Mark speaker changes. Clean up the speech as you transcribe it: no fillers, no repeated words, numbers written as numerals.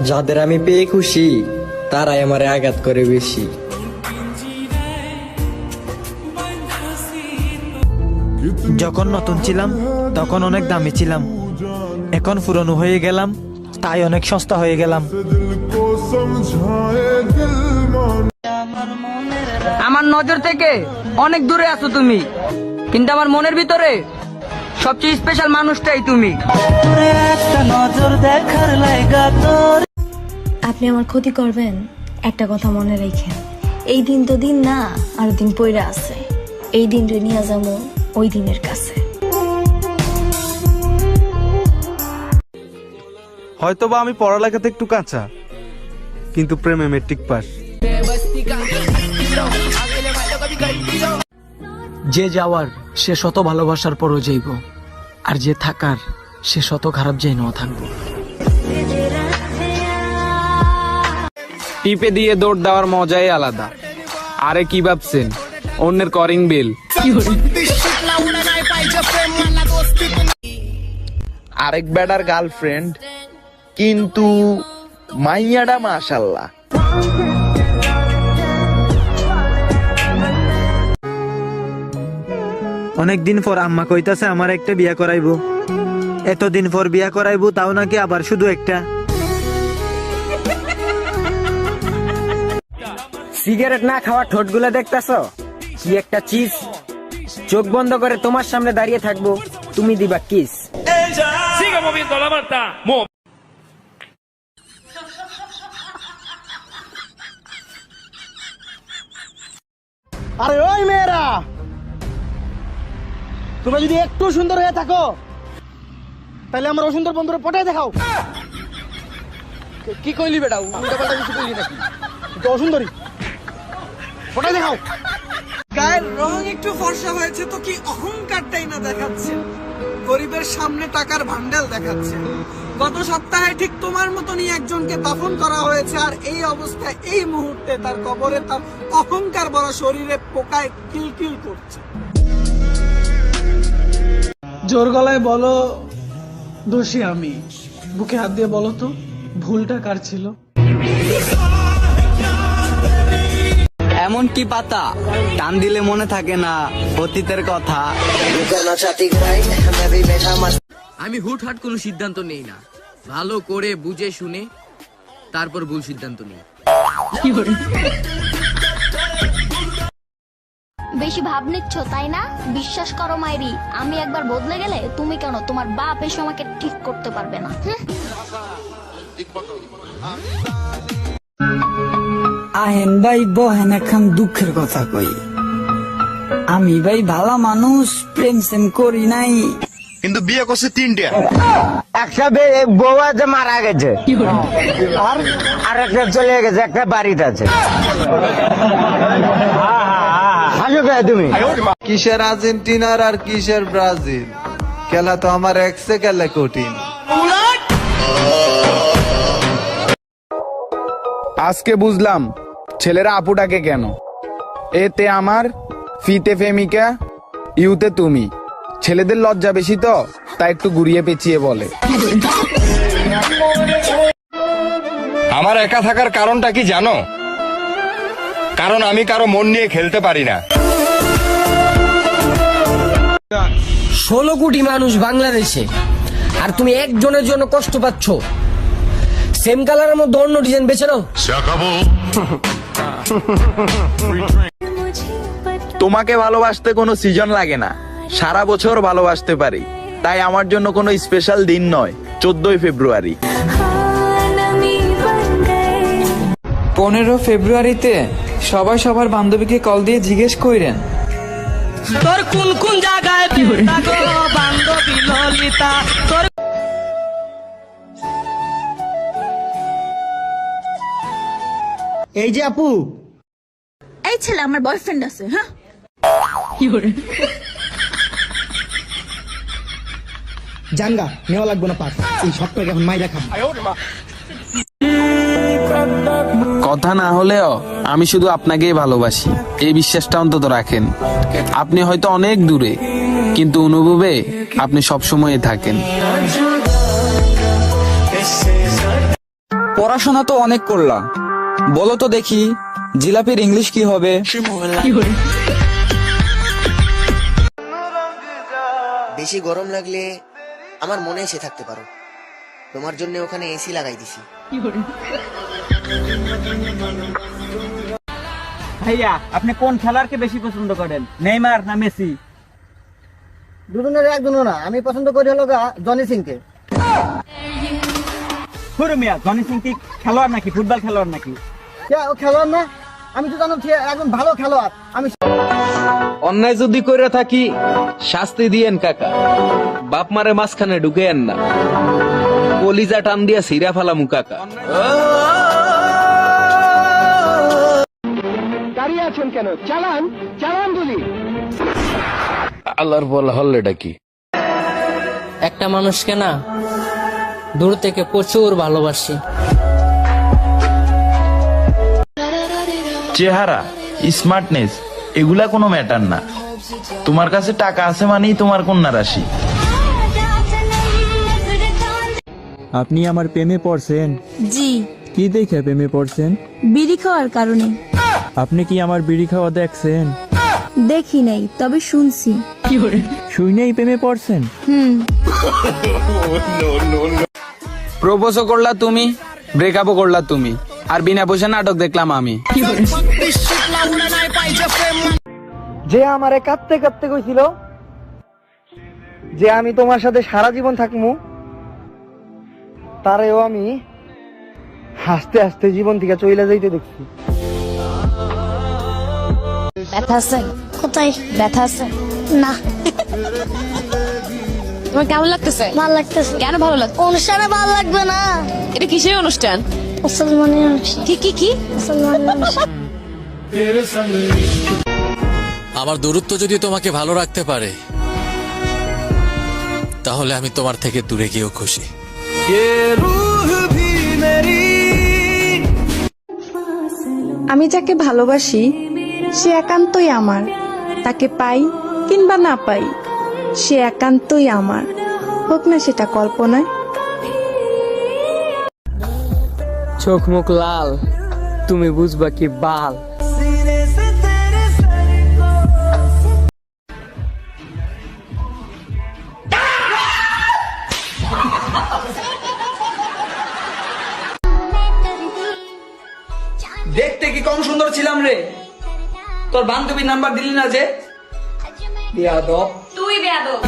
Speaker 1: যাদের আমি পেয়ে খুশি তারাই আমারে আঘাত করে বেশি।
Speaker 2: যখন নতুন ছিলাম তখন অনেক দামি ছিলাম, এখন পুরনো হয়ে গেলাম তাই অনেক সস্তা হয়ে গেলাম।
Speaker 3: আমার নজর থেকে অনেক দূরে আছো তুমি, কিন্তু আমার মনের ভিতরে সবচেয়ে স্পেশাল মানুষটাই তুমি।
Speaker 4: আপনি আমার ক্ষতি করবেন, একটা কথা মনে রেখেন, এই দিন তো দিন না, আর দিন পইরা আছে। এই দিন রে নিয়ে যাবো ওই দিনের কাছে।
Speaker 5: হয়তোবা আমি পড়ালেখাতে একটু কাঁচা, কিন্তু প্রেমে মেট্রিক পাস।
Speaker 6: যে যাওয়ার সে শত ভালোবাসার পরও যাইব, আর যে থাকার সে শত খারাপ যাইনও থাকবো।
Speaker 7: টিপে দিয়ে দৌড় দেওয়ার মজাই আলাদা। আরে কি ভাবছেন, অন্যের করিং বিল।
Speaker 8: আরেক বেডার গার্লফ্রেন্ড, কিন্তু মাইয়াডা মাশাল্লাহ।
Speaker 2: অনেকদিন পর আম্মা কইতাছে আমার একটা বিয়া করাইবো। এতদিন পর বিয়া করাইবো, তাও নাকি আবার শুধু একটা।
Speaker 3: সিগারেট না খাওয়া ঠোঁটগুলো দেখতেছো কি একটা চিজ। চোখ বন্ধ করে তোমার সামনে দাঁড়িয়ে থাকবো, তুমি দিবা কিস।
Speaker 9: আরে ওই মেয়েরা, তোমরা যদি একটু সুন্দর হয়ে থাকো তাহলে আমার অসুন্দর বন্ধুরা পটায় দেখাও। কি কইলি বেটা, উল্টাপাল্টা কিছু কইলি নাকি? তো অসুন্দরী পটায় দেখাও।
Speaker 10: গায়ের রং একটু ফর্সা হয়েছে তো কি অহংকারটাই না দেখাচ্ছে, গরিবের সামনে টাকার ভান্ডাল দেখাচ্ছে। গত সপ্তাহে ঠিক তোমার মতনই একজনকে দাফন করা হয়েছে, আর এই অবস্থায় এই মুহূর্তে তার কবরে তার অহংকার ভরা শরীরে পোকায় কিলকিল করছে। জোর গলায় বলো দোষী আমি, বুকে হাত দিয়ে বলো তো ভুলটা কার ছিল।
Speaker 1: এমন কি পাতা টান দিলে মনে থাকে না অতীতের কথা।
Speaker 6: আমি হুটহাট কোনো সিদ্ধান্ত নেই না, ভালো করে বুঝে শুনে তারপর ভুল সিদ্ধান্ত নিই।
Speaker 4: বেশি ভাব নিচ্ছ তাই না? বিশ্বাস করো মাইরি, আমি একবার বদলে গেলে তুমি কেন, তোমার বাপ এসে আমাকে ঠিক করতে পারবে না।
Speaker 3: আহেন ভাই বহেন এখন দুঃখের কথা কই, আমি ভাই ভালো মানুষ, প্রেম সেম করি নাই,
Speaker 8: কিন্তু বিয়ে করছে তিনটা।
Speaker 3: একটা বউ আছে মারা গেছে, আর একটা চলে গেছে, একটা বাড়িতে আছে। তুমি
Speaker 5: কিসের আর্জেন্টিনার আর কিসের ব্রাজিল, খেলা তো আমার এক্সে খেলে কঠিন।
Speaker 7: আজকে বুঝলাম ছেলেরা আপুটাকে কেন। এতে আমার, ফিতে প্রেমিকা, ইউতে তুমি। ছেলেদের লজ্জা বেশি তো, তাই একটু ঘুরিয়ে পেঁচিয়ে বলে।
Speaker 8: আমার একা থাকার কারণটা কি জানো? কারণ আমি কারো মন নিয়ে খেলতে পারি না।
Speaker 3: 16 কোটি মানুষ বাংলাদেশে, আর তুমি একজনের জন্য কষ্ট পাচ্ছ। সেম কালারের মধ্যে অন্য ডিজাইন বেছে নাও।
Speaker 8: তোমাকে ভালোবাসতে কোনো সিজন লাগে না, সারা বছর ভালোবাসতে পারি। তাই আমার জন্য কোনো স্পেশাল দিন নয় 14 ফেব্রুয়ারি।
Speaker 11: 15 ফেব্রুয়ারিতে সবাই সবার বান্ধবীকে কল দিয়ে জিজ্ঞেস কইরেন
Speaker 3: তোর কোন কোন জায়গায় বান্ধবী ললিতা।
Speaker 9: এই যে আপু,
Speaker 4: এই ছেলে আমার বয়ফ্রেন্ড আছে। হ্যাঁ,
Speaker 9: জাঙ্গা নেওয়া লাগবে না পাস, এই সপ্তাহে এখন মাইরা খাম।
Speaker 7: কথা না হলেও আমি শুধু আপনাকেই ভালোবাসি, এই বিশ্বাসটা অন্তত রাখেন। আপনি হয়তো অনেক দূরে, কিন্তু অনুভবে আপনি সবসময় থাকেন।
Speaker 11: পড়াশোনা তো অনেক করলাম, বলো তো দেখি জিলাপির ইংলিশ কি হবে?
Speaker 12: বেশি গরম লাগলে আমার মনে এসে থাকতে পারো, তোমার জন্য ওখানে এসি লাগাই দিছি।
Speaker 2: ভাইয়া আপনি কোন খেলোয়াড়কে বেশি পছন্দ করেন, নেইমার না মেসি?
Speaker 9: দুজনের একজনও না, আমি পছন্দ করি হলো জনি সিংকে।
Speaker 2: মিয়া, জনি সিং কি খেলোয়াড় নাকি, ফুটবল খেলোয়াড় নাকি?
Speaker 9: ও খেলোয়াড় না? আমি তো জানলাম সে একজন ভালো খেলোয়াড়। আমি
Speaker 13: অন্যায় যদি করে থাকি শাস্তি দিয়েন কাকা, বাপ মারে মাঝখানে ঢুকেন না, কলিজা টান দিয়া সিরা ফালামু কাকা।
Speaker 9: দাঁড়িয়ে আছেন কেন? চালান চালান বলি।
Speaker 13: আল্লাহর বলা হল্লেটা কি?
Speaker 3: একটা মানুষকে না দূর থেকে প্রচুর ভালোবাসি।
Speaker 8: চেহারা, স্মার্টনেস এগুলা কোনো ম্যাটার না, তোমার কাছে টাকা আছে মানেই তোমার কন্যা রাশি।
Speaker 2: আপনি আমার প্রেমে পড়ছেন?
Speaker 4: জি।
Speaker 2: কি দেখে প্রেমে পড়ছেন?
Speaker 4: বিড়ি খাওয়ার কারণে।
Speaker 2: আপনি কি আমার বিড়ি খাওয়া দেখছেন?
Speaker 4: দেখি নাই, তবে শুনছি।
Speaker 2: শুনেই প্রেমে পড়ছেন?
Speaker 11: প্রপোজও করলা তুমি, ব্রেকআপও করলা তুমি, আর বিনা পয়সা নাটক দেখলাম আমি।
Speaker 9: যে আমারে কাঁদতে কাঁদতে কইছিল যে আমি তোমার সাথে সারা জীবন থাকবো, তারেও আমি হাসতে হাসতে জীবন থেকে চলে যাইতে দেখছি।
Speaker 4: ব্যথা আছে? কোথায় ব্যথা আছে? না।
Speaker 14: তোমার কেমন লাগতেছে?
Speaker 4: ভালো লাগতেছে।
Speaker 14: কেন ভালো লাগছে?
Speaker 4: অনুষ্ঠানে ভালো লাগবে না?
Speaker 14: এটা কিসের অনুষ্ঠান?
Speaker 4: মুসলমানের অনুষ্ঠান।
Speaker 14: কি?
Speaker 4: মুসলমানের অনুষ্ঠান।
Speaker 15: আমার দূরত্ব যদি তোমাকে ভালো রাখতে পারে, তাহলে আমি তোমার থেকে দূরে গিয়েও খুশি।
Speaker 14: আমি যাকে ভালোবাসি সে একান্তই আমার, তাকে পাই কিংবা না পাই সে একান্তই আমার, হোক না সেটা কল্পনায়।
Speaker 3: চোখ মুখ লাল, তুমি বুঝবা কি বাল।
Speaker 11: দেখতে কি কম সুন্দর ছিলাম রে? তোর বান্ধবীর নাম্বার দিলি না যে?
Speaker 14: তুই বেয়াদব।